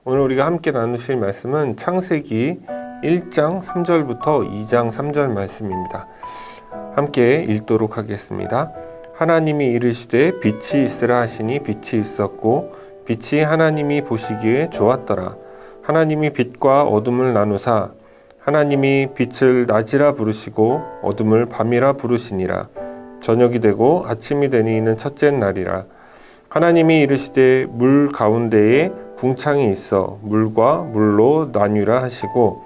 오늘 우리가 함께 나누실 말씀은 창세기 1장 3절부터 2장 3절 말씀입니다. 함께 읽도록 하겠습니다. 하나님이 이르시되 빛이 있으라 하시니 빛이 있었고 빛이 하나님이 보시기에 좋았더라. 하나님이 빛과 어둠을 나누사 하나님이 빛을 낮이라 부르시고 어둠을 밤이라 부르시니라. 저녁이 되고 아침이 되니 이는 첫째 날이라. 하나님이 이르시되 물 가운데에 궁창이 있어 물과 물로 나뉘라 하시고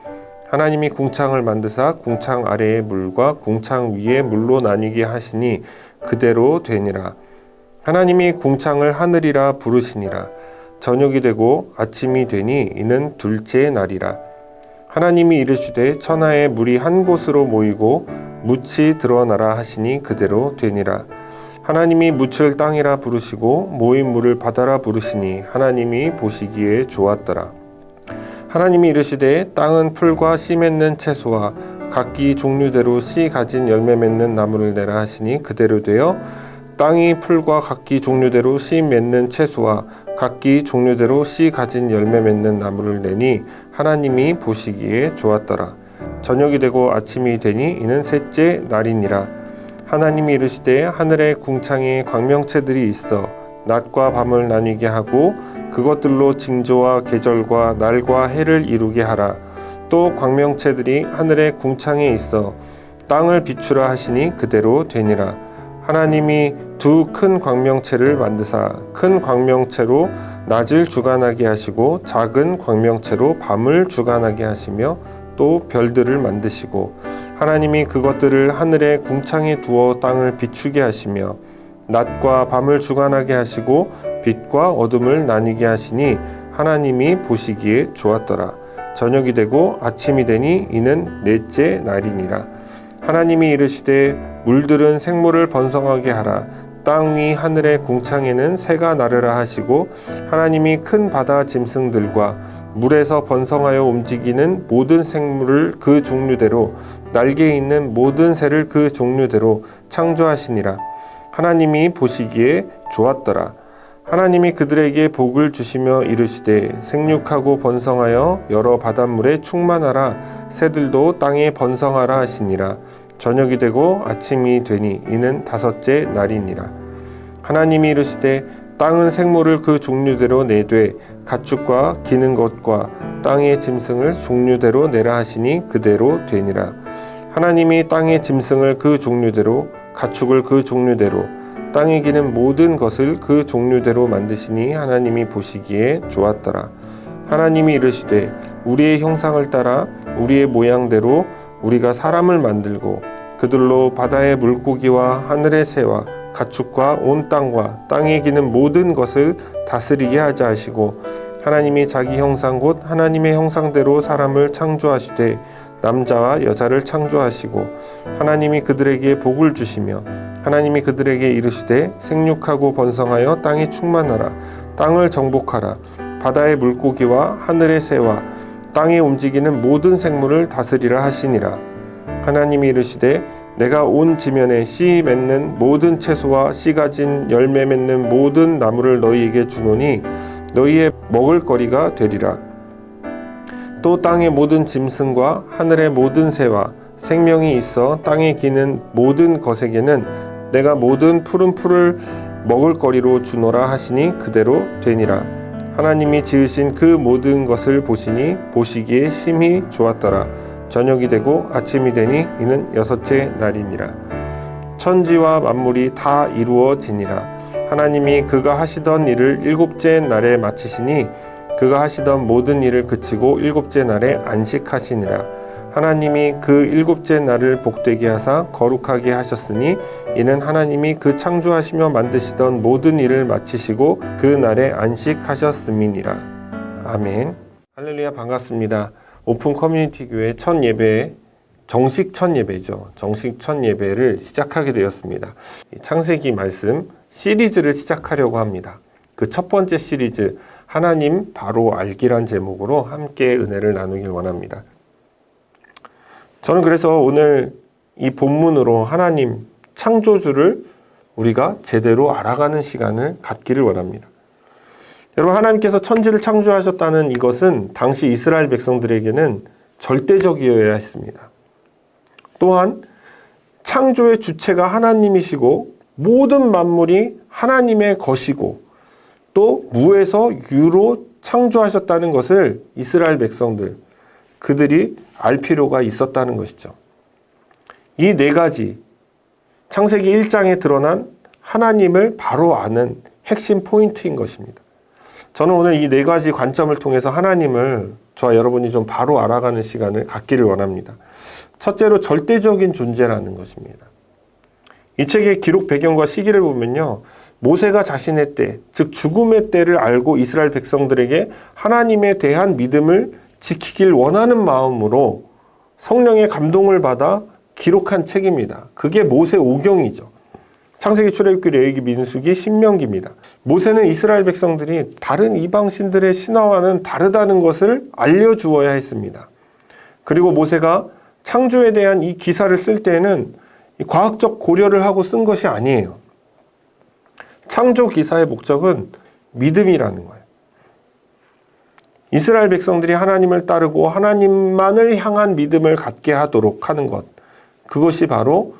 하나님이 궁창을 만드사 궁창 아래의 물과 궁창 위의 물로 나뉘게 하시니 그대로 되니라. 하나님이 궁창을 하늘이라 부르시니라. 저녁이 되고 아침이 되니 이는 둘째 날이라. 하나님이 이르시되 천하의 물이 한 곳으로 모이고 묻이 드러나라 하시니 그대로 되니라. 하나님이 묻을 땅이라 부르시고 모인 물을 바다라 부르시니 하나님이 보시기에 좋았더라. 하나님이 이르시되 땅은 풀과 씨 맺는 채소와 각기 종류대로 씨 가진 열매 맺는 나무를 내라 하시니 그대로 되어 땅이 풀과 각기 종류대로 씨 맺는 채소와 각기 종류대로 씨 가진 열매 맺는 나무를 내니 하나님이 보시기에 좋았더라. 저녁이 되고 아침이 되니 이는 셋째 날이니라. 하나님이 이르시되 하늘에 궁창에 광명체들이 있어 낮과 밤을 나뉘게 하고 그것들로 징조와 계절과 날과 해를 이루게 하라. 또 광명체들이 하늘의 궁창에 있어 땅을 비추라 하시니 그대로 되니라. 하나님이 두 큰 광명체를 만드사 큰 광명체로 낮을 주관하게 하시고 작은 광명체로 밤을 주관하게 하시며 또 별들을 만드시고 하나님이 그것들을 하늘의 궁창에 두어 땅을 비추게 하시며 낮과 밤을 주관하게 하시고 빛과 어둠을 나뉘게 하시니 하나님이 보시기에 좋았더라. 저녁이 되고 아침이 되니 이는 넷째 날이니라. 하나님이 이르시되 물들은 생물을 번성하게 하라. 땅 위 하늘의 궁창에는 새가 나르라 하시고 하나님이 큰 바다 짐승들과 물에서 번성하여 움직이는 모든 생물을 그 종류대로 날개 있는 모든 새를 그 종류대로 창조하시니라. 하나님이 보시기에 좋았더라. 하나님이 그들에게 복을 주시며 이르시되 생육하고 번성하여 여러 바닷물에 충만하라. 새들도 땅에 번성하라 하시니라. 저녁이 되고 아침이 되니 이는 다섯째 날이니라. 하나님이 이르시되 땅은 생물을 그 종류대로 내되 가축과 기는 것과 땅의 짐승을 종류대로 내라 하시니 그대로 되니라. 하나님이 땅의 짐승을 그 종류대로 가축을 그 종류대로 땅에 기는 모든 것을 그 종류대로 만드시니 하나님이 보시기에 좋았더라. 하나님이 이르시되 우리의 형상을 따라 우리의 모양대로 우리가 사람을 만들고 그들로 바다의 물고기와 하늘의 새와 가축과 온 땅과 땅에 기는 모든 것을 다스리게 하자 하시고 하나님이 자기 형상 곧 하나님의 형상대로 사람을 창조하시되 남자와 여자를 창조하시고 하나님이 그들에게 복을 주시며 하나님이 그들에게 이르시되 생육하고 번성하여 땅에 충만하라. 땅을 정복하라. 바다의 물고기와 하늘의 새와 땅에 움직이는 모든 생물을 다스리라 하시니라. 하나님이 이르시되 내가 온 지면에 씨 맺는 모든 채소와 씨 가진 열매 맺는 모든 나무를 너희에게 주노니 너희의 먹을거리가 되리라. 또 땅의 모든 짐승과 하늘의 모든 새와 생명이 있어 땅에 기는 모든 것에게는 내가 모든 푸른 풀을 먹을거리로 주노라 하시니 그대로 되니라. 하나님이 지으신 그 모든 것을 보시니 보시기에 심히 좋았더라. 저녁이 되고 아침이 되니 이는 여섯째 날이니라. 천지와 만물이 다 이루어지니라. 하나님이 그가 하시던 일을 일곱째 날에 마치시니 그가 하시던 모든 일을 그치고 일곱째 날에 안식하시니라. 하나님이 그 일곱째 날을 복되게 하사 거룩하게 하셨으니 이는 하나님이 그 창조하시며 만드시던 모든 일을 마치시고 그 날에 안식하셨음이니라. 아멘. 할렐루야, 반갑습니다. 오픈 커뮤니티 교회 첫 예배, 정식 첫 예배죠. 정식 첫 예배를 시작하게 되었습니다. 창세기 말씀 시리즈를 시작하려고 합니다. 그 첫 번째 시리즈 하나님 바로 알기란 제목으로 함께 은혜를 나누길 원합니다. 저는 그래서 오늘 이 본문으로 하나님 창조주를 우리가 제대로 알아가는 시간을 갖기를 원합니다. 여러분, 하나님께서 천지를 창조하셨다는 이것은 당시 이스라엘 백성들에게는 절대적이어야 했습니다. 또한 창조의 주체가 하나님이시고 모든 만물이 하나님의 것이고 또 무에서 유로 창조하셨다는 것을 이스라엘 백성들, 그들이 알 필요가 있었다는 것이죠. 이 네 가지, 창세기 1장에 드러난 하나님을 바로 아는 핵심 포인트인 것입니다. 저는 오늘 이 네 가지 관점을 통해서 하나님을 저와 여러분이 좀 바로 알아가는 시간을 갖기를 원합니다. 첫째로 절대적인 존재라는 것입니다. 이 책의 기록 배경과 시기를 보면요, 모세가 자신의 때, 즉 죽음의 때를 알고 이스라엘 백성들에게 하나님에 대한 믿음을 지키길 원하는 마음으로 성령의 감동을 받아 기록한 책입니다. 그게 모세 오경이죠. 창세기, 출애굽기, 레위기, 민수기, 신명기입니다. 모세는 이스라엘 백성들이 다른 이방신들의 신화와는 다르다는 것을 알려주어야 했습니다. 그리고 모세가 창조에 대한 이 기사를 쓸 때에는 과학적 고려를 하고 쓴 것이 아니에요. 창조 기사의 목적은 믿음이라는 거예요. 이스라엘 백성들이 하나님을 따르고 하나님만을 향한 믿음을 갖게 하도록 하는 것, 그것이 바로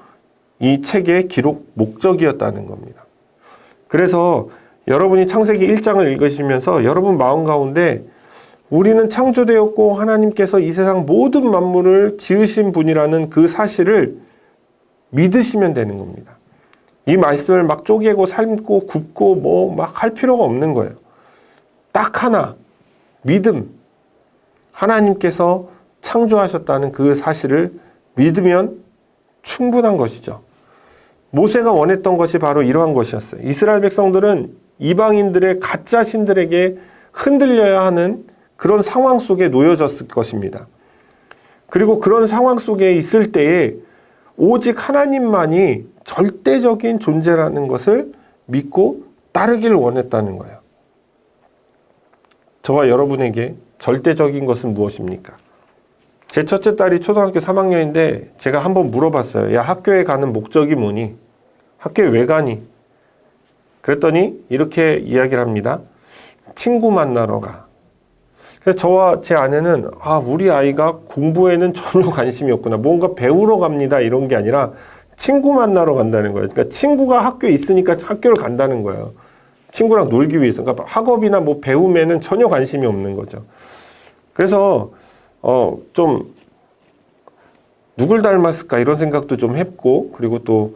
이 책의 기록 목적이었다는 겁니다. 그래서 여러분이 창세기 1장을 읽으시면서 여러분 마음 가운데 우리는 창조되었고 하나님께서 이 세상 모든 만물을 지으신 분이라는 그 사실을 믿으시면 되는 겁니다. 이 말씀을 막 쪼개고 삶고 굽고 뭐 막 할 필요가 없는 거예요. 딱 하나, 믿음. 하나님께서 창조하셨다는 그 사실을 믿으면 충분한 것이죠. 모세가 원했던 것이 바로 이러한 것이었어요. 이스라엘 백성들은 이방인들의 가짜 신들에게 흔들려야 하는 그런 상황 속에 놓여졌을 것입니다. 그리고 그런 상황 속에 있을 때에 오직 하나님만이 절대적인 존재라는 것을 믿고 따르길 원했다는 거예요. 저와 여러분에게 절대적인 것은 무엇입니까? 제 첫째 딸이 초등학교 3학년인데 제가 한번 물어봤어요. 야, 학교에 가는 목적이 뭐니? 학교에 왜 가니? 그랬더니 이렇게 이야기를 합니다. 친구 만나러 가. 그래서 저와 제 아내는 우리 아이가 공부에는 전혀 관심이 없구나. 뭔가 배우러 갑니다. 이런 게 아니라 친구 만나러 간다는 거예요. 그러니까 친구가 학교에 있으니까 학교를 간다는 거예요. 친구랑 놀기 위해서. 그러니까 학업이나 뭐 배움에는 전혀 관심이 없는 거죠. 그래서 좀 누굴 닮았을까 이런 생각도 좀 했고, 그리고 또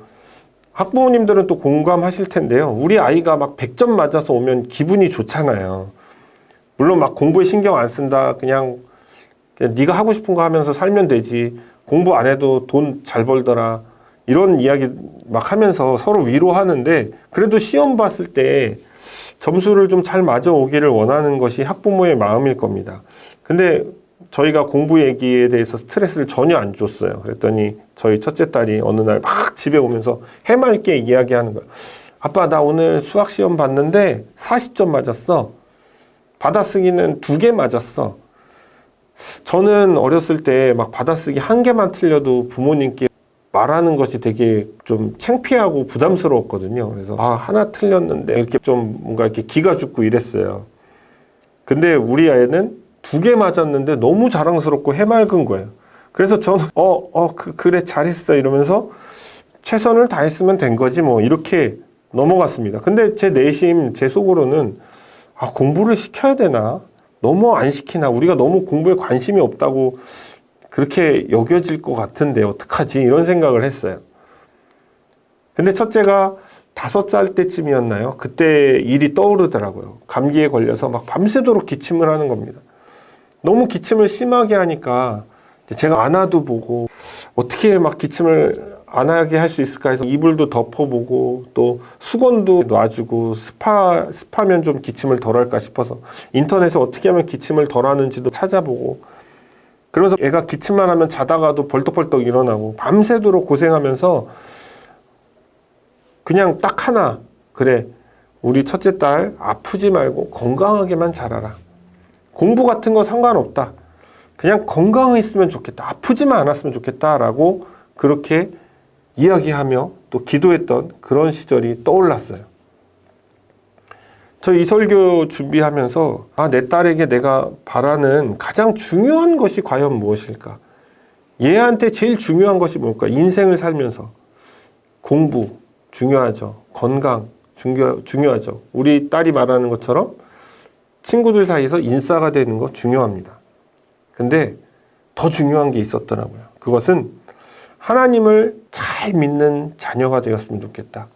학부모님들은 또 공감하실 텐데요. 우리 아이가 막 100점 맞아서 오면 기분이 좋잖아요. 물론 막 공부에 신경 안 쓴다. 그냥 네가 하고 싶은 거 하면서 살면 되지. 공부 안 해도 돈 잘 벌더라. 이런 이야기 막 하면서 서로 위로하는데, 그래도 시험 봤을 때 점수를 좀 잘 맞아 오기를 원하는 것이 학부모의 마음일 겁니다. 근데 저희가 공부 얘기에 대해서 스트레스를 전혀 안 줬어요. 그랬더니 저희 첫째 딸이 어느 날 막 집에 오면서 해맑게 이야기하는 거예요. 아빠, 나 오늘 수학 시험 봤는데 40점 맞았어. 받아쓰기는 2개 맞았어. 저는 어렸을 때 막 받아쓰기 1개만 틀려도 부모님께 말하는 것이 되게 좀 창피하고 부담스러웠거든요. 그래서 하나 틀렸는데 이렇게 좀 뭔가 이렇게 기가 죽고 이랬어요. 근데 우리 아이는 2개 맞았는데 너무 자랑스럽고 해맑은 거예요. 그래서 저는 그래 잘했어 이러면서 최선을 다했으면 된 거지 뭐 이렇게 넘어갔습니다. 근데 제 내심 제 속으로는 공부를 시켜야 되나? 너무 안 시키나? 우리가 너무 공부에 관심이 없다고 그렇게 여겨질 것 같은데 어떡하지? 이런 생각을 했어요. 근데 첫째가 5살 때쯤이었나요? 그때 일이 떠오르더라고요. 감기에 걸려서 막 밤새도록 기침을 하는 겁니다. 너무 기침을 심하게 하니까 제가 안아도 보고 어떻게 막 기침을 안 하게 할 수 있을까 해서 이불도 덮어보고 또 수건도 놔주고 습하면 좀 기침을 덜 할까 싶어서 인터넷에 어떻게 하면 기침을 덜 하는지도 찾아보고, 그러면서 애가 기침만 하면 자다가도 벌떡벌떡 일어나고 밤새도록 고생하면서 그냥 딱 하나, 그래, 우리 첫째 딸 아프지 말고 건강하게만 자라라. 공부 같은 거 상관없다. 그냥 건강했으면 좋겠다. 아프지만 않았으면 좋겠다라고 그렇게 이야기하며 또 기도했던 그런 시절이 떠올랐어요. 저 이 설교 준비하면서 내 딸에게 내가 바라는 가장 중요한 것이 과연 무엇일까? 얘한테 제일 중요한 것이 뭘까? 인생을 살면서 공부 중요하죠. 건강 중요하죠. 우리 딸이 말하는 것처럼 친구들 사이에서 인싸가 되는 거 중요합니다. 근데 더 중요한 게 있었더라고요. 그것은 하나님을 잘 믿는 자녀가 되었으면 좋겠다.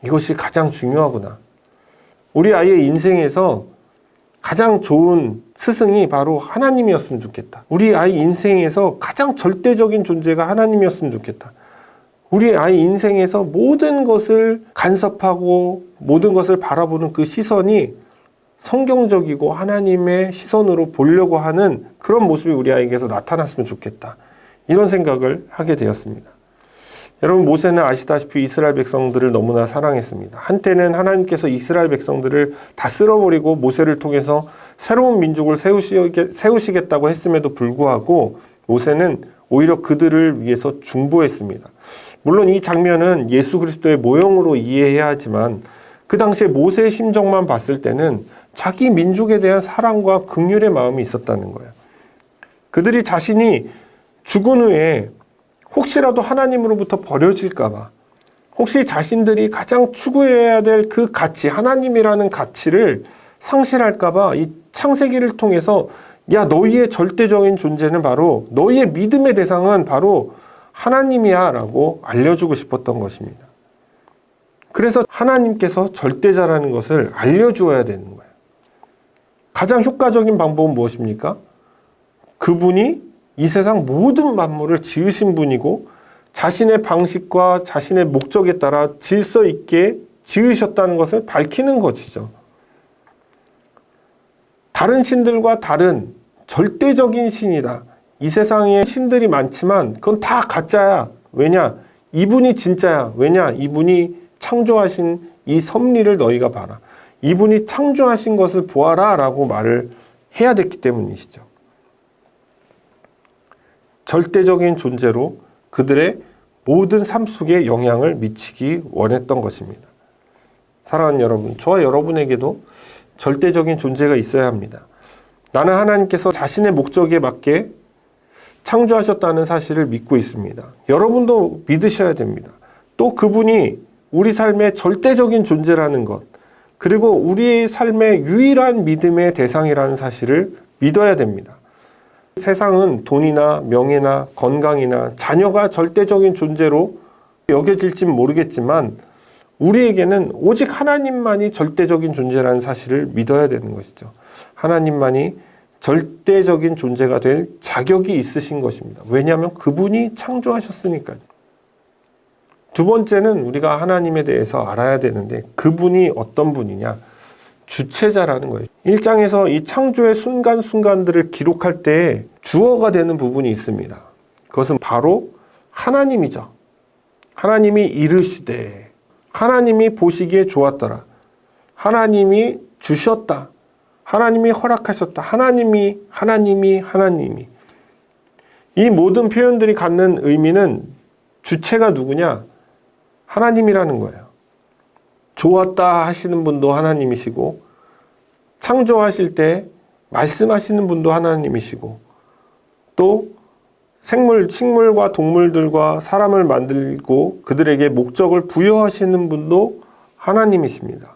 이것이 가장 중요하구나. 우리 아이의 인생에서 가장 좋은 스승이 바로 하나님이었으면 좋겠다. 우리 아이 인생에서 가장 절대적인 존재가 하나님이었으면 좋겠다. 우리 아이 인생에서 모든 것을 간섭하고 모든 것을 바라보는 그 시선이 성경적이고 하나님의 시선으로 보려고 하는 그런 모습이 우리 아이에게서 나타났으면 좋겠다. 이런 생각을 하게 되었습니다. 여러분, 모세는 아시다시피 이스라엘 백성들을 너무나 사랑했습니다. 한때는 하나님께서 이스라엘 백성들을 다 쓸어버리고 모세를 통해서 새로운 민족을 세우시겠다고 했음에도 불구하고 모세는 오히려 그들을 위해서 중보했습니다. 물론 이 장면은 예수 그리스도의 모형으로 이해해야 하지만 그 당시에 모세의 심정만 봤을 때는 자기 민족에 대한 사랑과 긍휼의 마음이 있었다는 거예요. 그들이 자신이 죽은 후에 혹시라도 하나님으로부터 버려질까봐, 혹시 자신들이 가장 추구해야 될 그 가치, 하나님이라는 가치를 상실할까봐 이 창세기를 통해서 너희의 절대적인 존재는 바로, 너희의 믿음의 대상은 바로 하나님이야 라고 알려주고 싶었던 것입니다. 그래서 하나님께서 절대자라는 것을 알려주어야 되는 거예요. 가장 효과적인 방법은 무엇입니까? 그분이 이 세상 모든 만물을 지으신 분이고 자신의 방식과 자신의 목적에 따라 질서 있게 지으셨다는 것을 밝히는 것이죠. 다른 신들과 다른 절대적인 신이다. 이 세상에 신들이 많지만 그건 다 가짜야. 왜냐? 이분이 진짜야. 왜냐? 이분이 창조하신 이 섭리를 너희가 봐라. 이분이 창조하신 것을 보아라 라고 말을 해야 됐기 때문이시죠. 절대적인 존재로 그들의 모든 삶 속에 영향을 미치기 원했던 것입니다. 사랑하는 여러분, 저와 여러분에게도 절대적인 존재가 있어야 합니다. 나는 하나님께서 자신의 목적에 맞게 창조하셨다는 사실을 믿고 있습니다. 여러분도 믿으셔야 됩니다. 또 그분이 우리 삶의 절대적인 존재라는 것, 그리고 우리의 삶의 유일한 믿음의 대상이라는 사실을 믿어야 됩니다. 세상은 돈이나 명예나 건강이나 자녀가 절대적인 존재로 여겨질지는 모르겠지만 우리에게는 오직 하나님만이 절대적인 존재라는 사실을 믿어야 되는 것이죠. 하나님만이 절대적인 존재가 될 자격이 있으신 것입니다. 왜냐하면 그분이 창조하셨으니까요. 두 번째는 우리가 하나님에 대해서 알아야 되는데 그분이 어떤 분이냐? 주체자라는 거예요. 1장에서 이 창조의 순간순간들을 기록할 때 주어가 되는 부분이 있습니다. 그것은 바로 하나님이죠. 하나님이 이르시되, 하나님이 보시기에 좋았더라, 하나님이 주셨다, 하나님이 허락하셨다, 하나님이. 이 모든 표현들이 갖는 의미는 주체가 누구냐? 하나님이라는 거예요. 좋았다 하시는 분도 하나님이시고 창조하실 때 말씀하시는 분도 하나님이시고 또 식물과 동물들과 사람을 만들고 그들에게 목적을 부여하시는 분도 하나님이십니다.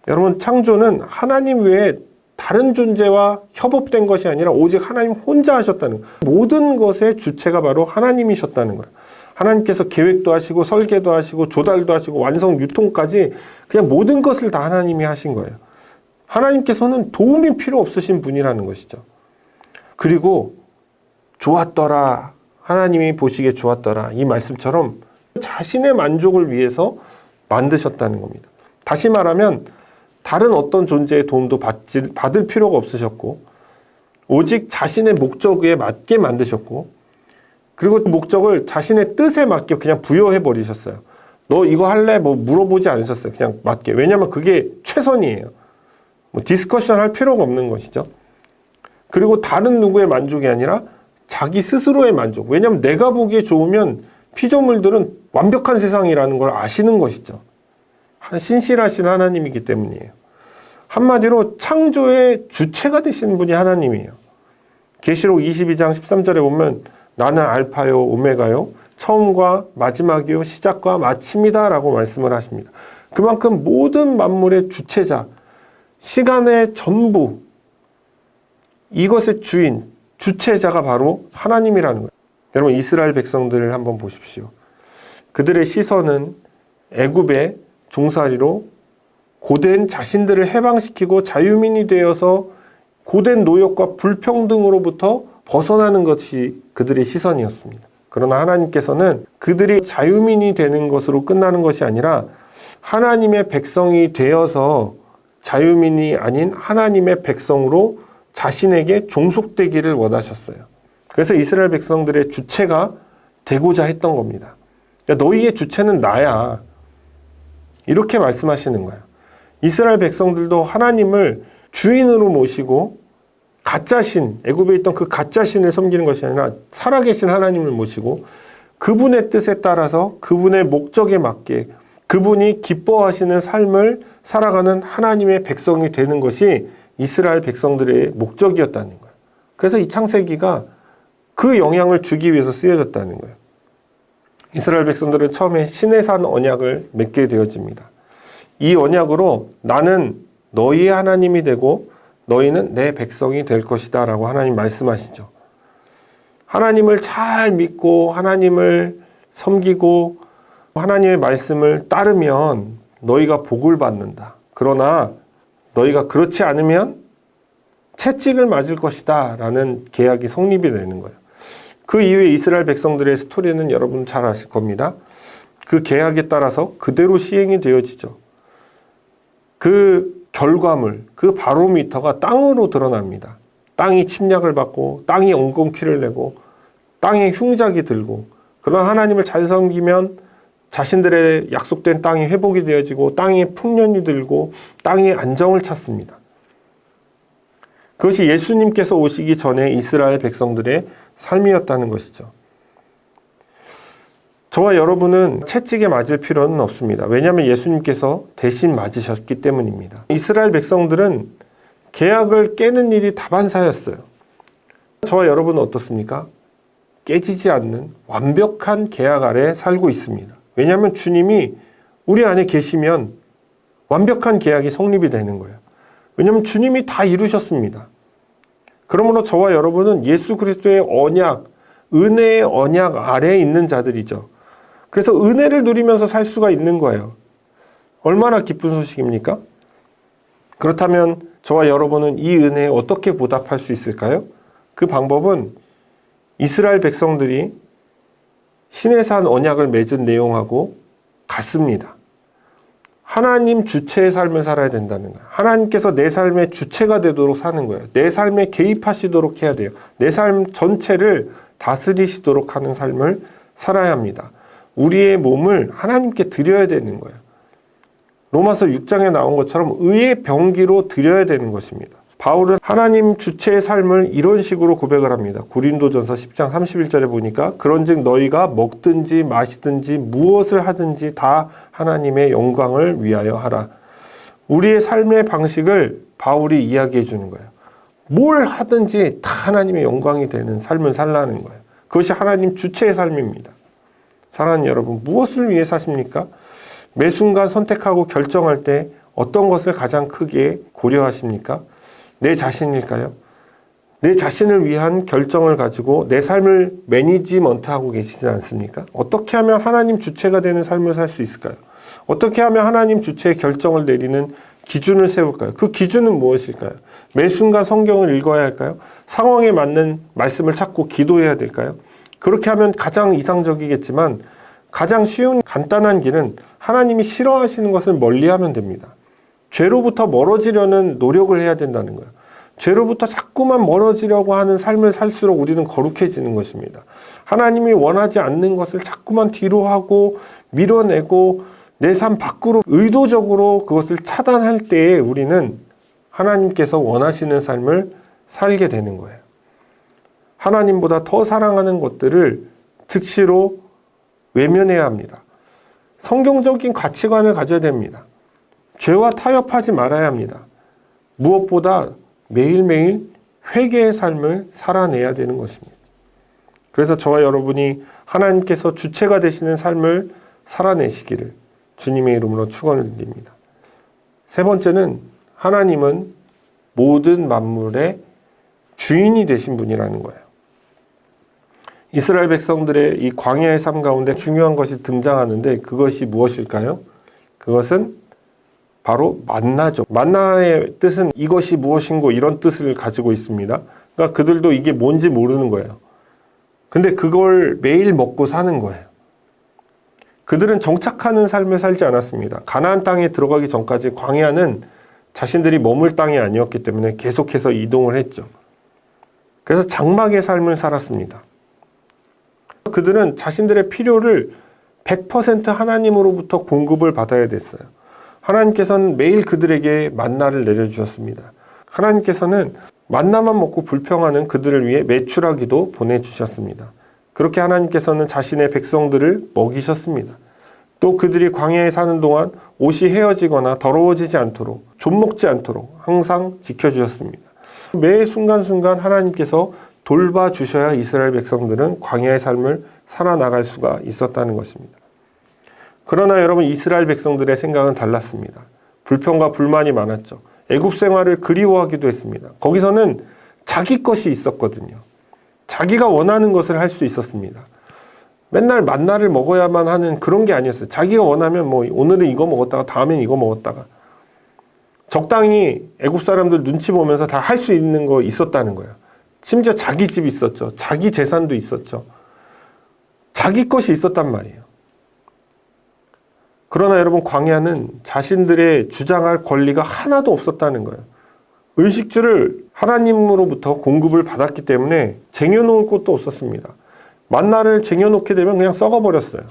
여러분, 창조는 하나님 외에 다른 존재와 협업된 것이 아니라 오직 하나님 혼자 하셨다는 거예요. 모든 것의 주체가 바로 하나님이셨다는 거예요. 하나님께서 계획도 하시고 설계도 하시고 조달도 하시고 완성 유통까지 그냥 모든 것을 다 하나님이 하신 거예요. 하나님께서는 도움이 필요 없으신 분이라는 것이죠. 그리고 좋았더라, 하나님이 보시기에 좋았더라, 이 말씀처럼 자신의 만족을 위해서 만드셨다는 겁니다. 다시 말하면 다른 어떤 존재의 도움도 받을 필요가 없으셨고 오직 자신의 목적에 맞게 만드셨고 그리고 그 목적을 자신의 뜻에 맞게 그냥 부여해 버리셨어요. 너 이거 할래? 물어보지 않으셨어요. 그냥 맞게. 왜냐하면 그게 최선이에요. 디스커션 할 필요가 없는 것이죠. 그리고 다른 누구의 만족이 아니라 자기 스스로의 만족. 왜냐하면 내가 보기에 좋으면 피조물들은 완벽한 세상이라는 걸 아시는 것이죠. 신실하신 하나님이기 때문이에요. 한마디로 창조의 주체가 되시는 분이 하나님이에요. 계시록 22장 13절에 보면 나는 알파요 오메가요 처음과 마지막이요 시작과 마침이다 라고 말씀을 하십니다. 그만큼 모든 만물의 주체자, 시간의 전부, 이것의 주인, 주체자가 바로 하나님이라는 거예요. 여러분 이스라엘 백성들을 한번 보십시오. 그들의 시선은 애굽의 종살이로 고된 자신들을 해방시키고 자유민이 되어서 고된 노역과 불평등으로부터 벗어나는 것이 그들의 시선이었습니다. 그러나 하나님께서는 그들이 자유민이 되는 것으로 끝나는 것이 아니라 하나님의 백성이 되어서 자유민이 아닌 하나님의 백성으로 자신에게 종속되기를 원하셨어요. 그래서 이스라엘 백성들의 주체가 되고자 했던 겁니다. 너희의 주체는 나야. 이렇게 말씀하시는 거예요. 이스라엘 백성들도 하나님을 주인으로 모시고 가짜신, 애굽에 있던 그 가짜신을 섬기는 것이 아니라 살아계신 하나님을 모시고 그분의 뜻에 따라서 그분의 목적에 맞게 그분이 기뻐하시는 삶을 살아가는 하나님의 백성이 되는 것이 이스라엘 백성들의 목적이었다는 거예요. 그래서 이 창세기가 그 영향을 주기 위해서 쓰여졌다는 거예요. 이스라엘 백성들은 처음에 시내산 언약을 맺게 되어집니다. 이 언약으로 나는 너희의 하나님이 되고 너희는 내 백성이 될 것이다 라고 하나님 말씀하시죠. 하나님을 잘 믿고 하나님을 섬기고 하나님의 말씀을 따르면 너희가 복을 받는다. 그러나 너희가 그렇지 않으면 채찍을 맞을 것이다 라는 계약이 성립이 되는 거예요. 그 이후에 이스라엘 백성들의 스토리는 여러분 잘 아실 겁니다. 그 계약에 따라서 그대로 시행이 되어지죠. 그 결과물, 그 바로미터가 땅으로 드러납니다. 땅이 침략을 받고 땅이 엉겅퀴를 내고 땅에 흉작이 들고 그러나 하나님을 잘 섬기면 자신들의 약속된 땅이 회복이 되어지고 땅에 풍년이 들고 땅에 안정을 찾습니다. 그것이 예수님께서 오시기 전에 이스라엘 백성들의 삶이었다는 것이죠. 저와 여러분은 채찍에 맞을 필요는 없습니다. 왜냐하면 예수님께서 대신 맞으셨기 때문입니다. 이스라엘 백성들은 계약을 깨는 일이 다반사였어요. 저와 여러분은 어떻습니까? 깨지지 않는 완벽한 계약 아래 살고 있습니다. 왜냐하면 주님이 우리 안에 계시면 완벽한 계약이 성립이 되는 거예요. 왜냐하면 주님이 다 이루셨습니다. 그러므로 저와 여러분은 예수 그리스도의 언약, 은혜의 언약 아래에 있는 자들이죠. 그래서 은혜를 누리면서 살 수가 있는 거예요. 얼마나 기쁜 소식입니까? 그렇다면 저와 여러분은 이 은혜에 어떻게 보답할 수 있을까요? 그 방법은 이스라엘 백성들이 시내산 언약을 맺은 내용하고 같습니다. 하나님 주체의 삶을 살아야 된다는 거예요. 하나님께서 내 삶의 주체가 되도록 사는 거예요. 내 삶에 개입하시도록 해야 돼요. 내 삶 전체를 다스리시도록 하는 삶을 살아야 합니다. 우리의 몸을 하나님께 드려야 되는 거예요. 로마서 6장에 나온 것처럼 의의 병기로 드려야 되는 것입니다. 바울은 하나님 주체의 삶을 이런 식으로 고백을 합니다. 고린도전서 10장 31절에 보니까 그런즉 너희가 먹든지 마시든지 무엇을 하든지 다 하나님의 영광을 위하여 하라. 우리의 삶의 방식을 바울이 이야기해 주는 거예요. 뭘 하든지 다 하나님의 영광이 되는 삶을 살라는 거예요. 그것이 하나님 주체의 삶입니다. 사랑하는 여러분, 무엇을 위해 사십니까? 매 순간 선택하고 결정할 때 어떤 것을 가장 크게 고려하십니까? 내 자신일까요? 내 자신을 위한 결정을 가지고 내 삶을 매니지먼트하고 계시지 않습니까? 어떻게 하면 하나님 주체가 되는 삶을 살 수 있을까요? 어떻게 하면 하나님 주체의 결정을 내리는 기준을 세울까요? 그 기준은 무엇일까요? 매 순간 성경을 읽어야 할까요? 상황에 맞는 말씀을 찾고 기도해야 될까요? 그렇게 하면 가장 이상적이겠지만 가장 쉬운 간단한 길은 하나님이 싫어하시는 것을 멀리하면 됩니다. 죄로부터 멀어지려는 노력을 해야 된다는 거예요. 죄로부터 자꾸만 멀어지려고 하는 삶을 살수록 우리는 거룩해지는 것입니다. 하나님이 원하지 않는 것을 자꾸만 뒤로 하고 밀어내고 내 삶 밖으로 의도적으로 그것을 차단할 때에 우리는 하나님께서 원하시는 삶을 살게 되는 거예요. 하나님보다 더 사랑하는 것들을 즉시로 외면해야 합니다. 성경적인 가치관을 가져야 됩니다. 죄와 타협하지 말아야 합니다. 무엇보다 매일매일 회개의 삶을 살아내야 되는 것입니다. 그래서 저와 여러분이 하나님께서 주체가 되시는 삶을 살아내시기를 주님의 이름으로 축원을 드립니다. 세 번째는 하나님은 모든 만물의 주인이 되신 분이라는 거예요. 이스라엘 백성들의 이 광야의 삶 가운데 중요한 것이 등장하는데 그것이 무엇일까요? 그것은 바로 만나죠. 만나의 뜻은 이것이 무엇인고 이런 뜻을 가지고 있습니다. 그러니까 그들도 이게 뭔지 모르는 거예요. 근데 그걸 매일 먹고 사는 거예요. 그들은 정착하는 삶을 살지 않았습니다. 가나안 땅에 들어가기 전까지 광야는 자신들이 머물 땅이 아니었기 때문에 계속해서 이동을 했죠. 그래서 장막의 삶을 살았습니다. 그들은 자신들의 필요를 100% 하나님으로부터 공급을 받아야 됐어요. 하나님께서는 매일 그들에게 만나를 내려주셨습니다. 하나님께서는 만나만 먹고 불평하는 그들을 위해 메추라기도 보내주셨습니다. 그렇게 하나님께서는 자신의 백성들을 먹이셨습니다. 또 그들이 광야에 사는 동안 옷이 헤어지거나 더러워지지 않도록, 좀먹지 않도록 항상 지켜주셨습니다. 매 순간순간 하나님께서 돌봐주셔야 이스라엘 백성들은 광야의 삶을 살아나갈 수가 있었다는 것입니다. 그러나 여러분, 이스라엘 백성들의 생각은 달랐습니다. 불평과 불만이 많았죠. 애굽 생활을 그리워하기도 했습니다. 거기서는 자기 것이 있었거든요. 자기가 원하는 것을 할 수 있었습니다. 맨날 만나를 먹어야만 하는 그런 게 아니었어요. 자기가 원하면 뭐 오늘은 이거 먹었다가 다음엔 이거 먹었다가 적당히 애굽 사람들 눈치 보면서 다 할 수 있는 거 있었다는 거예요. 심지어 자기 집이 있었죠. 자기 재산도 있었죠. 자기 것이 있었단 말이에요. 그러나 여러분, 광야는 자신들의 주장할 권리가 하나도 없었다는 거예요. 의식주를 하나님으로부터 공급을 받았기 때문에 쟁여놓을 곳도 없었습니다. 만나를 쟁여놓게 되면 그냥 썩어버렸어요.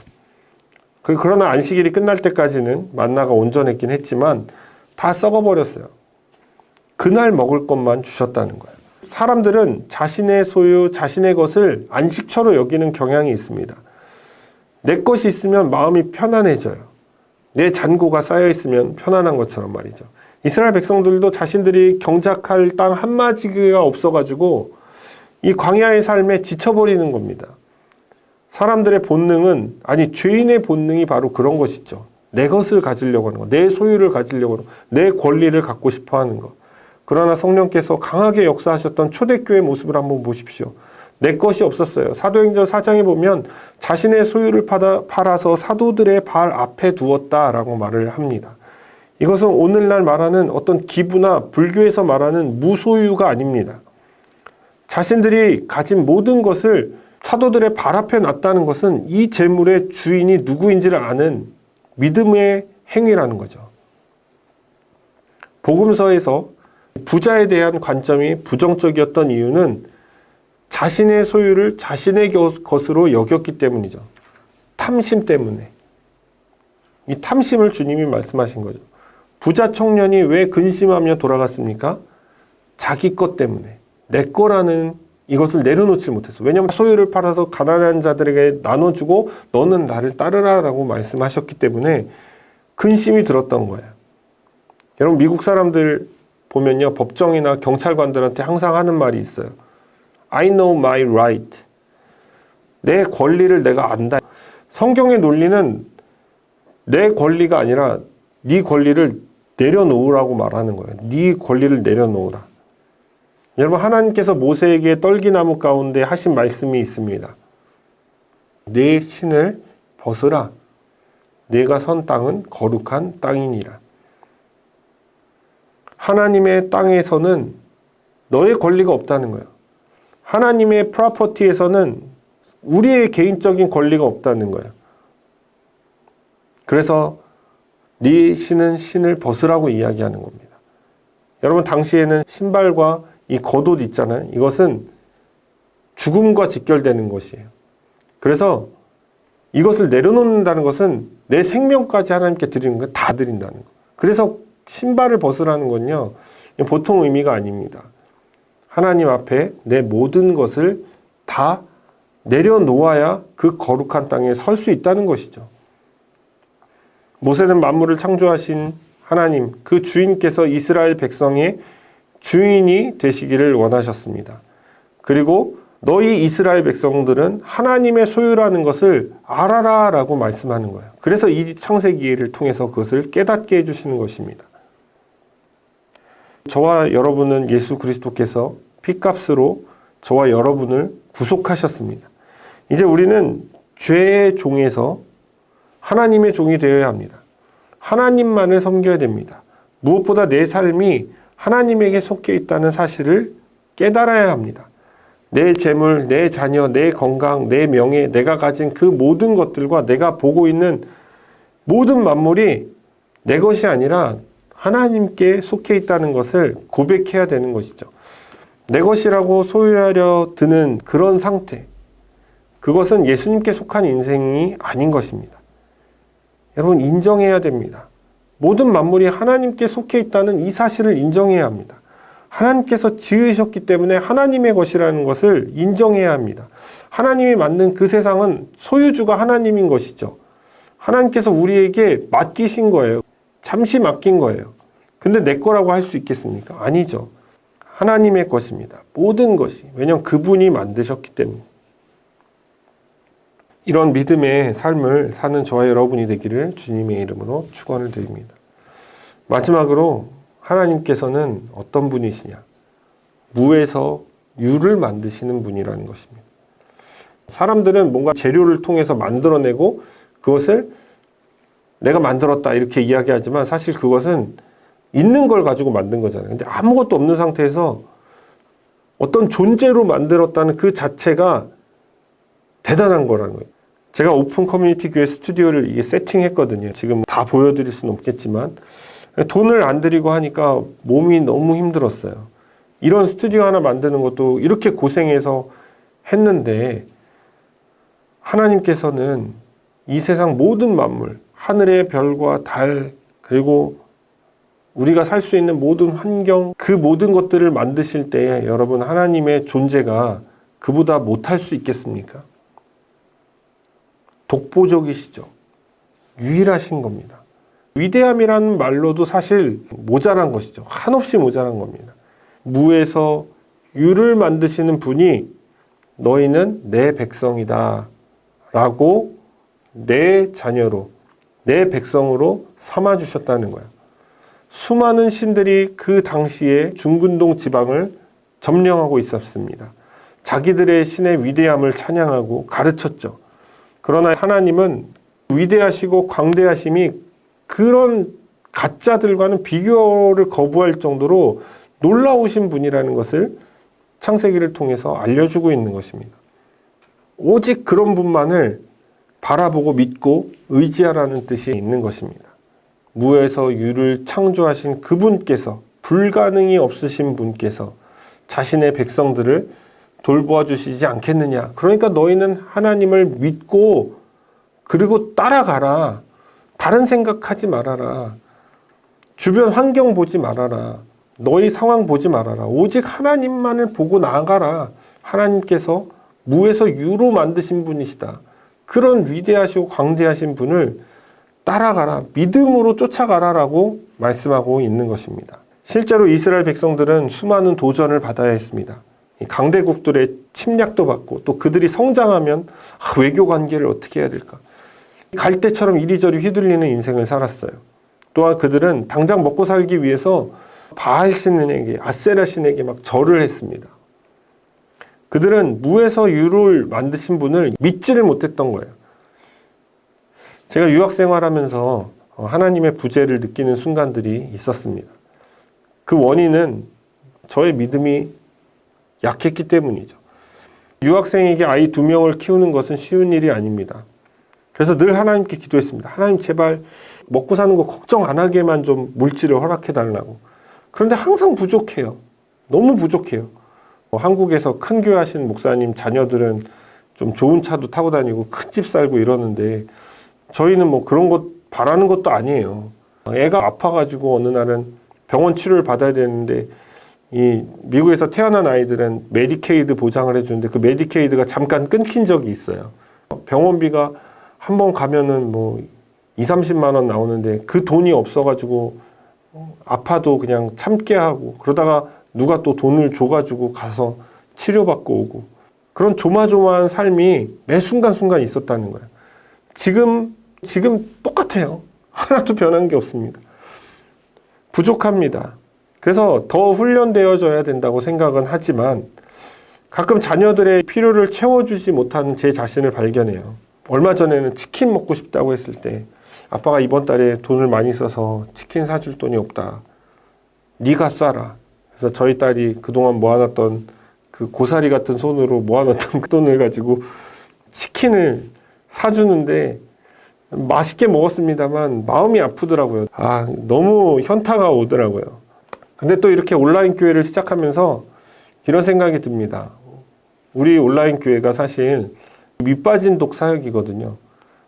그러나 안식일이 끝날 때까지는 만나가 온전했긴 했지만 다 썩어버렸어요. 그날 먹을 것만 주셨다는 거예요. 사람들은 자신의 소유, 자신의 것을 안식처로 여기는 경향이 있습니다. 내 것이 있으면 마음이 편안해져요. 내 잔고가 쌓여있으면 편안한 것처럼 말이죠. 이스라엘 백성들도 자신들이 경작할 땅 한마디가 없어가지고 이 광야의 삶에 지쳐버리는 겁니다. 사람들의 본능은, 아니 죄인의 본능이 바로 그런 것이죠. 내 것을 가지려고 하는 거, 내 소유를 가지려고 하는 거, 내 권리를 갖고 싶어 하는 거. 그러나 성령께서 강하게 역사하셨던 초대교회의 모습을 한번 보십시오. 내 것이 없었어요. 사도행전 4장에 보면 자신의 소유를 팔아서 사도들의 발 앞에 두었다라고 말을 합니다. 이것은 오늘날 말하는 어떤 기부나 불교에서 말하는 무소유가 아닙니다. 자신들이 가진 모든 것을 사도들의 발 앞에 놨다는 것은 이 재물의 주인이 누구인지를 아는 믿음의 행위라는 거죠. 복음서에서 부자에 대한 관점이 부정적이었던 이유는 자신의 소유를 자신의 것으로 여겼기 때문이죠. 탐심 때문에. 이 탐심을 주님이 말씀하신 거죠. 부자 청년이 왜 근심하며 돌아갔습니까? 자기 것 때문에. 내 거라는 이것을 내려놓지 못했어. 왜냐하면 소유를 팔아서 가난한 자들에게 나눠주고 너는 나를 따르라라고 말씀하셨기 때문에 근심이 들었던 거예요. 여러분, 미국 사람들 보면요, 법정이나 경찰관들한테 항상 하는 말이 있어요. I know my right. 내 권리를 내가 안다. 성경의 논리는 내 권리가 아니라 네 권리를 내려놓으라고 말하는 거예요. 네 권리를 내려놓으라. 여러분, 하나님께서 모세에게 떨기나무 가운데 하신 말씀이 있습니다. 내 신을 벗으라. 내가 선 땅은 거룩한 땅이니라. 하나님의 땅에서는 너의 권리가 없다는 거예요. 하나님의 프로퍼티에서는 우리의 개인적인 권리가 없다는 거예요. 그래서 네 신은 신을 벗으라고 이야기하는 겁니다. 여러분, 당시에는 신발과 이 겉옷 있잖아요. 이것은 죽음과 직결되는 것이에요. 그래서 이것을 내려놓는다는 것은 내 생명까지 하나님께 드리는 거 다 드린다는 거. 그래서 신발을 벗으라는 건요, 보통 의미가 아닙니다. 하나님 앞에 내 모든 것을 다 내려놓아야 그 거룩한 땅에 설 수 있다는 것이죠. 모세는 만물을 창조하신 하나님, 그 주인께서 이스라엘 백성의 주인이 되시기를 원하셨습니다. 그리고 너희 이스라엘 백성들은 하나님의 소유라는 것을 알아라 라고 말씀하는 거예요. 그래서 이 창세기를 통해서 그것을 깨닫게 해주시는 것입니다. 저와 여러분은 예수 그리스도께서 피값으로 저와 여러분을 구속하셨습니다. 이제 우리는 죄의 종에서 하나님의 종이 되어야 합니다. 하나님만을 섬겨야 됩니다. 무엇보다 내 삶이 하나님에게 속해 있다는 사실을 깨달아야 합니다. 내 재물, 내 자녀, 내 건강, 내 명예, 내가 가진 그 모든 것들과 내가 보고 있는 모든 만물이 내 것이 아니라 하나님께 속해 있다는 것을 고백해야 되는 것이죠. 내 것이라고 소유하려 드는 그런 상태, 그것은 예수님께 속한 인생이 아닌 것입니다. 여러분, 인정해야 됩니다. 모든 만물이 하나님께 속해 있다는 이 사실을 인정해야 합니다. 하나님께서 지으셨기 때문에 하나님의 것이라는 것을 인정해야 합니다. 하나님이 만든 그 세상은 소유주가 하나님인 것이죠. 하나님께서 우리에게 맡기신 거예요. 잠시 맡긴 거예요. 근데 내 거라고 할 수 있겠습니까? 아니죠. 하나님의 것입니다. 모든 것이. 왜냐하면 그분이 만드셨기 때문에. 이런 믿음의 삶을 사는 저와 여러분이 되기를 주님의 이름으로 축원을 드립니다. 마지막으로 하나님께서는 어떤 분이시냐? 무에서 유를 만드시는 분이라는 것입니다. 사람들은 뭔가 재료를 통해서 만들어내고 그것을 내가 만들었다 이렇게 이야기하지만 사실 그것은 있는 걸 가지고 만든 거잖아요. 근데 아무것도 없는 상태에서 어떤 존재로 만들었다는 그 자체가 대단한 거라는 거예요. 제가 오픈 커뮤니티 교회 스튜디오를 이게 세팅했거든요. 지금 다 보여드릴 수는 없겠지만 돈을 안 들이고 하니까 몸이 너무 힘들었어요. 이런 스튜디오 하나 만드는 것도 이렇게 고생해서 했는데 하나님께서는 이 세상 모든 만물, 하늘의 별과 달, 그리고 우리가 살 수 있는 모든 환경, 그 모든 것들을 만드실 때에 여러분 하나님의 존재가 그보다 못할 수 있겠습니까? 독보적이시죠. 유일하신 겁니다. 위대함이라는 말로도 사실 모자란 것이죠. 한없이 모자란 겁니다. 무에서 유를 만드시는 분이 너희는 내 백성이다 라고 내 자녀로, 내 백성으로 삼아주셨다는 거예요. 수많은 신들이 그 당시에 중근동 지방을 점령하고 있었습니다. 자기들의 신의 위대함을 찬양하고 가르쳤죠. 그러나 하나님은 위대하시고 광대하심이 그런 가짜들과는 비교를 거부할 정도로 놀라우신 분이라는 것을 창세기를 통해서 알려주고 있는 것입니다. 오직 그런 분만을 바라보고 믿고 의지하라는 뜻이 있는 것입니다. 무에서 유를 창조하신 그분께서, 불가능이 없으신 분께서 자신의 백성들을 돌보아 주시지 않겠느냐. 그러니까 너희는 하나님을 믿고 그리고 따라가라. 다른 생각하지 말아라. 주변 환경 보지 말아라. 너희 상황 보지 말아라. 오직 하나님만을 보고 나아가라. 하나님께서 무에서 유로 만드신 분이시다. 그런 위대하시고 광대하신 분을 따라가라. 믿음으로 쫓아가라라고 말씀하고 있는 것입니다. 실제로 이스라엘 백성들은 수많은 도전을 받아야 했습니다. 강대국들의 침략도 받고 또 그들이 성장하면 외교 관계를 어떻게 해야 될까? 갈대처럼 이리저리 휘둘리는 인생을 살았어요. 또한 그들은 당장 먹고 살기 위해서 바알 신에게, 아세라 신에게 막 절을 했습니다. 그들은 무에서 유를 만드신 분을 믿지를 못했던 거예요. 제가 유학 생활하면서 하나님의 부재를 느끼는 순간들이 있었습니다. 그 원인은 저의 믿음이 약했기 때문이죠. 유학생에게 아이 2명을 키우는 것은 쉬운 일이 아닙니다. 그래서 늘 하나님께 기도했습니다. 하나님 제발 먹고 사는 거 걱정 안 하게만 좀 물질을 허락해 달라고. 그런데 항상 부족해요. 너무 부족해요. 한국에서 큰 교회 하시는 목사님 자녀들은 좀 좋은 차도 타고 다니고 큰 집 살고 이러는데 저희는 뭐 그런 것 바라는 것도 아니에요. 애가 아파가지고 어느 날은 병원 치료를 받아야 되는데 이 미국에서 태어난 아이들은 메디케이드 보장을 해주는데 그 메디케이드가 잠깐 끊긴 적이 있어요. 병원비가 한 번 가면은 뭐 20-30만 원 나오는데 그 돈이 없어가지고 아파도 그냥 참게 하고 그러다가 누가 또 돈을 줘가지고 가서 치료받고 오고, 그런 조마조마한 삶이 매 순간순간 있었다는 거예요. 지금 똑같아요. 하나도 변한 게 없습니다. 부족합니다. 그래서 더 훈련되어져야 된다고 생각은 하지만 가끔 자녀들의 필요를 채워주지 못하는 제 자신을 발견해요. 얼마 전에는 치킨 먹고 싶다고 했을 때 아빠가 이번 달에 돈을 많이 써서 치킨 사줄 돈이 없다. 네가 싸라. 그래서 저희 딸이 그동안 모아놨던 그 고사리 같은 손으로 모아놨던 그 돈을 가지고 치킨을 사주는데 맛있게 먹었습니다만 마음이 아프더라고요. 너무 현타가 오더라고요. 근데 또 이렇게 온라인 교회를 시작하면서 이런 생각이 듭니다. 우리 온라인 교회가 사실 밑빠진 독사역이거든요.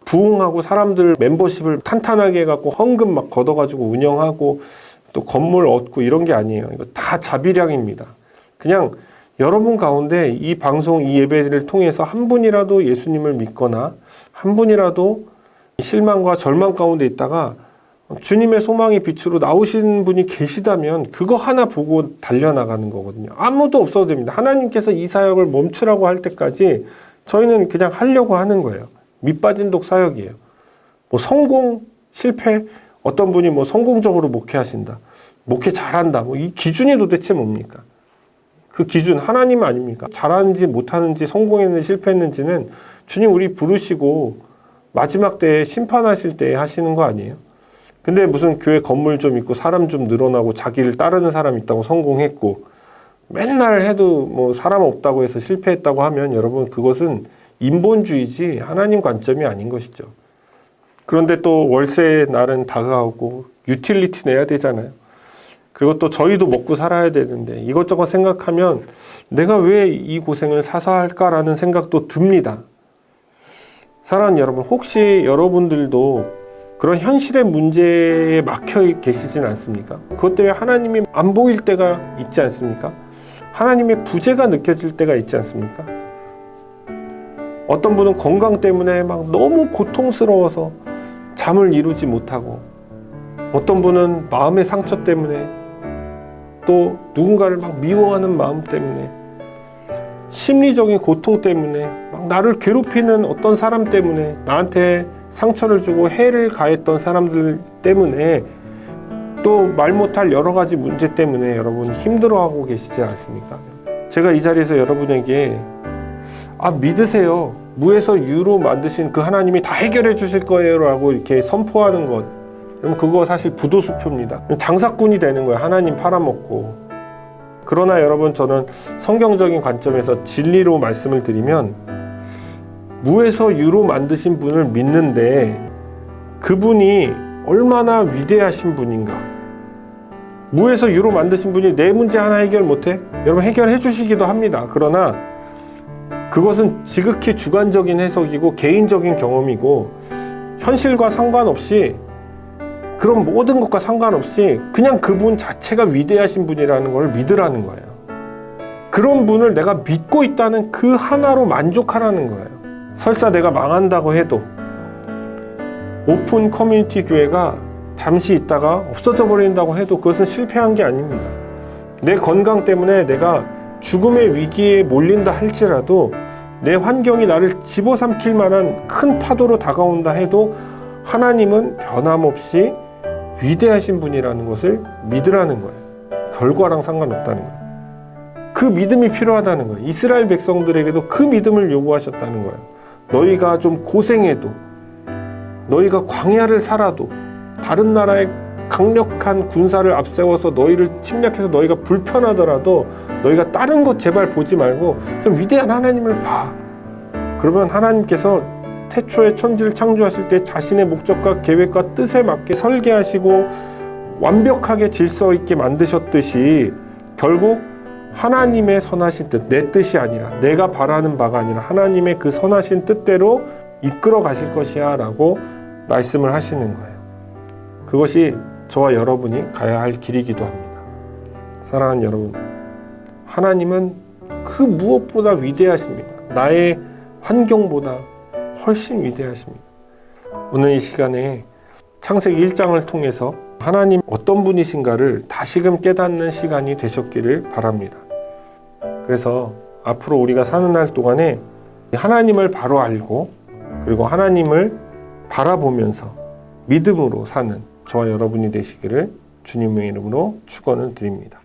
부흥하고 사람들 멤버십을 탄탄하게 해갖고 헌금 막 걷어가지고 운영하고 또 건물 얻고 이런 게 아니에요. 이거 다 자비량입니다. 그냥 여러분 가운데 이 방송, 이 예배를 통해서 한 분이라도 예수님을 믿거나 한 분이라도 실망과 절망 가운데 있다가 주님의 소망의 빛으로 나오신 분이 계시다면 그거 하나 보고 달려나가는 거거든요. 아무도 없어도 됩니다. 하나님께서 이 사역을 멈추라고 할 때까지 저희는 그냥 하려고 하는 거예요. 밑빠진 독 사역이에요. 뭐 성공, 실패, 어떤 분이 뭐 성공적으로 목회하신다, 목회 잘한다, 뭐 이 기준이 도대체 뭡니까? 그 기준 하나님 아닙니까? 잘하는지 못하는지, 성공했는지 실패했는지는 주님 우리 부르시고 마지막 때에 심판하실 때 하시는 거 아니에요? 근데 무슨 교회 건물 좀 있고 사람 좀 늘어나고 자기를 따르는 사람 있다고 성공했고 맨날 해도 뭐 사람 없다고 해서 실패했다고 하면 여러분 그것은 인본주의지 하나님 관점이 아닌 것이죠. 그런데 또 월세 날은 다가오고 유틸리티 내야 되잖아요. 그리고 또 저희도 먹고 살아야 되는데 이것저것 생각하면 내가 왜 이 고생을 사서 할까라는 생각도 듭니다. 사랑하는 여러분, 혹시 여러분들도 그런 현실의 문제에 막혀 계시진 않습니까? 그것 때문에 하나님이 안 보일 때가 있지 않습니까? 하나님의 부재가 느껴질 때가 있지 않습니까? 어떤 분은 건강 때문에 막 너무 고통스러워서 잠을 이루지 못하고, 어떤 분은 마음의 상처 때문에, 또 누군가를 막 미워하는 마음 때문에, 심리적인 고통 때문에, 막 나를 괴롭히는 어떤 사람 때문에, 나한테 상처를 주고 해를 가했던 사람들 때문에, 또 말 못할 여러 가지 문제 때문에 여러분 힘들어하고 계시지 않습니까? 제가 이 자리에서 여러분에게 믿으세요. 무에서 유로 만드신 그 하나님이 다 해결해 주실 거예요 라고 이렇게 선포하는 것, 그럼 그거 사실 부도수표입니다. 장사꾼이 되는 거예요. 하나님 팔아먹고. 그러나 여러분, 저는 성경적인 관점에서 진리로 말씀을 드리면 무에서 유로 만드신 분을 믿는데 그분이 얼마나 위대하신 분인가. 무에서 유로 만드신 분이 내 문제 하나 해결 못해? 여러분 해결해 주시기도 합니다. 그러나 그것은 지극히 주관적인 해석이고 개인적인 경험이고 현실과 상관없이, 그런 모든 것과 상관없이 그냥 그분 자체가 위대하신 분이라는 걸 믿으라는 거예요. 그런 분을 내가 믿고 있다는 그 하나로 만족하라는 거예요. 설사 내가 망한다고 해도, 오픈 커뮤니티 교회가 잠시 있다가 없어져 버린다고 해도 그것은 실패한 게 아닙니다. 내 건강 때문에 내가 죽음의 위기에 몰린다 할지라도, 내 환경이 나를 집어삼킬 만한 큰 파도로 다가온다 해도 하나님은 변함없이 위대하신 분이라는 것을 믿으라는 거예요. 결과랑 상관없다는 거예요. 그 믿음이 필요하다는 거예요. 이스라엘 백성들에게도 그 믿음을 요구하셨다는 거예요. 너희가 좀 고생해도, 너희가 광야를 살아도, 다른 나라의 강력한 군사를 앞세워서 너희를 침략해서 너희가 불편하더라도 너희가 다른 것 제발 보지 말고 그냥 위대한 하나님을 봐. 그러면 하나님께서 태초에 천지를 창조하실 때 자신의 목적과 계획과 뜻에 맞게 설계하시고 완벽하게 질서 있게 만드셨듯이 결국 하나님의 선하신 뜻, 내 뜻이 아니라, 내가 바라는 바가 아니라 하나님의 그 선하신 뜻대로 이끌어 가실 것이야 라고 말씀을 하시는 거예요. 그것이 저와 여러분이 가야 할 길이기도 합니다. 사랑하는 여러분, 하나님은 그 무엇보다 위대하십니다. 나의 환경보다 훨씬 위대하십니다. 오늘 이 시간에 창세기 1장을 통해서 하나님 어떤 분이신가를 다시금 깨닫는 시간이 되셨기를 바랍니다. 그래서 앞으로 우리가 사는 날 동안에 하나님을 바로 알고 그리고 하나님을 바라보면서 믿음으로 사는 저와 여러분이 되시기를 주님의 이름으로 축원을 드립니다.